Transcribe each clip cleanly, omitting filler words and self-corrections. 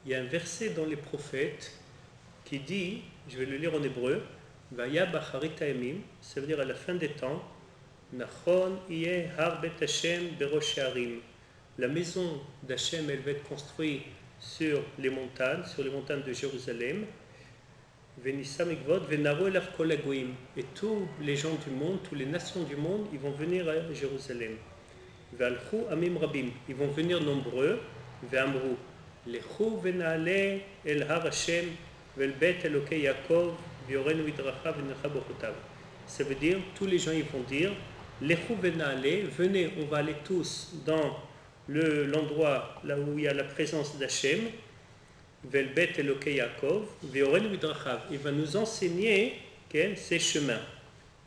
il y a un verset dans les prophètes qui dit, je vais le lire en hébreu, Vaya bacharit haemim, ça veut dire à la fin des temps, Nachon iye har bet Hashem berosh harim. La maison d'Hachem, elle va être construite sur les montagnes de Jérusalem. Venissa mikvot venaro elav kol hagoyim. Et tous les gens du monde, toutes les nations du monde, ils vont venir à Jérusalem. Ve'alchu amim rabim. Ils vont venir nombreux. Ve'amru. Lechu ve'naale el har Hashem ve'el bet Elokei Yaakov ve'yorenu vidracha ve'necha bochotav. Ça veut dire, tous les gens ils vont dire, Lechu ve'naale, venez, on va aller tous dans l'endroit là où il y a la présence d'Hachem. Velbet Elokei Yaakov, Ve'oren Vidrachav. Il va nous enseigner ses chemins.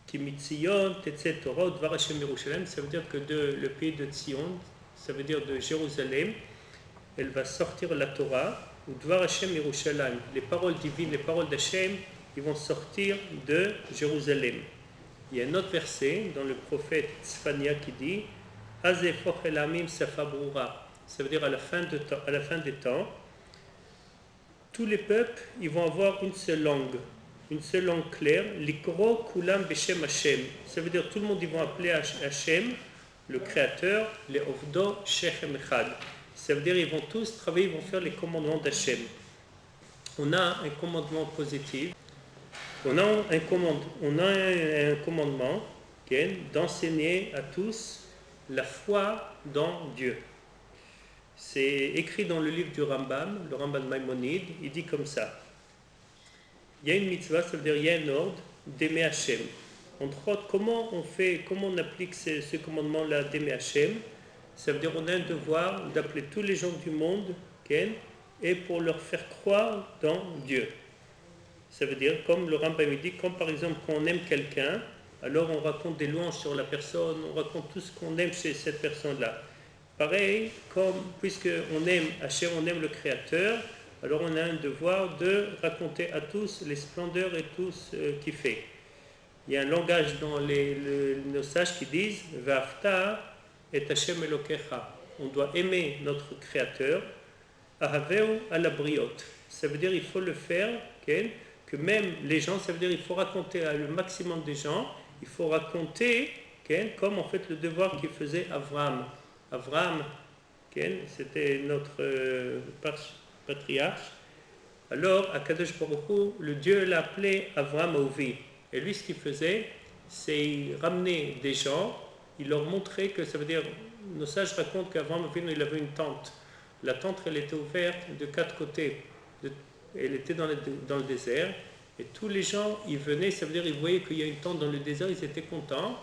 Ki mitzion tetze Torah udvar Hashem Yerushalem. Ça veut dire que le pays de Tzion, ça veut dire de Jérusalem, elle va sortir la Torah. Udvar Hashem Yerushalem. Les paroles divines, les paroles d'Hachem, ils vont sortir de Jérusalem. Il y a un autre verset dans le prophète Tzfania qui dit Hazefoch el amim safa brura. Ça veut dire à la fin des temps, tous les peuples, ils vont avoir une seule langue claire. Likro kulam beshem Hashem. Ça veut dire tout le monde, ils vont appeler Hashem, le Créateur, les Ovdo Shechem Echad. Ça veut dire ils vont tous travailler, ils vont faire les commandements d'Hachem. On a un commandement positif. On a un commandement d'enseigner à tous la foi dans Dieu. C'est écrit dans le livre du Rambam, le Rambam Maïmonide, il dit comme ça. Il y a une mitzvah, ça veut dire il y a un ordre d'aimer Hachem. Entre autres, comment on applique ce commandement-là d'aimer Hachem? Ça veut dire on a un devoir d'appeler tous les gens du monde, et pour leur faire croire dans Dieu. Ça veut dire, comme le Rambam dit, comme par exemple quand on aime quelqu'un, alors on raconte des louanges sur la personne, on raconte tout ce qu'on aime chez cette personne-là. Pareil, puisque on aime Hachem, on aime le Créateur, alors on a un devoir de raconter à tous les splendeurs et tout ce qu'il fait. Il y a un langage dans nos sages qui disent Va'afta et Hachem Elokecha. On doit aimer notre Créateur, Ahaveu alabriot. Ça veut dire il faut le faire, que même les gens, ça veut dire il faut raconter à le maximum des gens, il faut raconter comme en fait le devoir qu'il faisait Avraham. Avraham, c'était notre patriarche. Alors, Akadosh Baruch Hu, le Dieu l'a appelé Avraham Ahuvi. Et lui, ce qu'il faisait, c'est ramener des gens, il leur montrait que, ça veut dire, nos sages racontent qu'Avraham Avinu, il avait une tente. La tente, elle était ouverte de 4 côtés. Elle était dans le désert. Et tous les gens, ils venaient, ça veut dire, ils voyaient qu'il y a une tente dans le désert, ils étaient contents.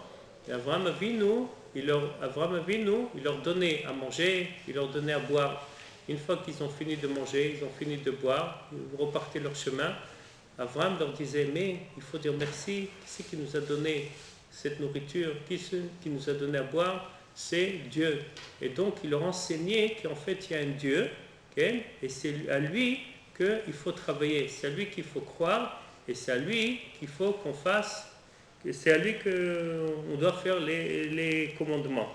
Et Avraham Avinu, il leur donnait à manger, il leur donnait à boire. Une fois qu'ils ont fini de manger, ils ont fini de boire, ils repartaient leur chemin. Avraham leur disait, mais il faut dire merci, qui c'est qui nous a donné cette nourriture, qui nous a donné à boire? C'est Dieu. Et donc il leur enseignait qu'en fait il y a un Dieu, et c'est à lui qu'il faut travailler, c'est à lui qu'il faut croire, et c'est à lui qu'il faut qu'on fasse, c'est à lui qu'on doit faire les commandements.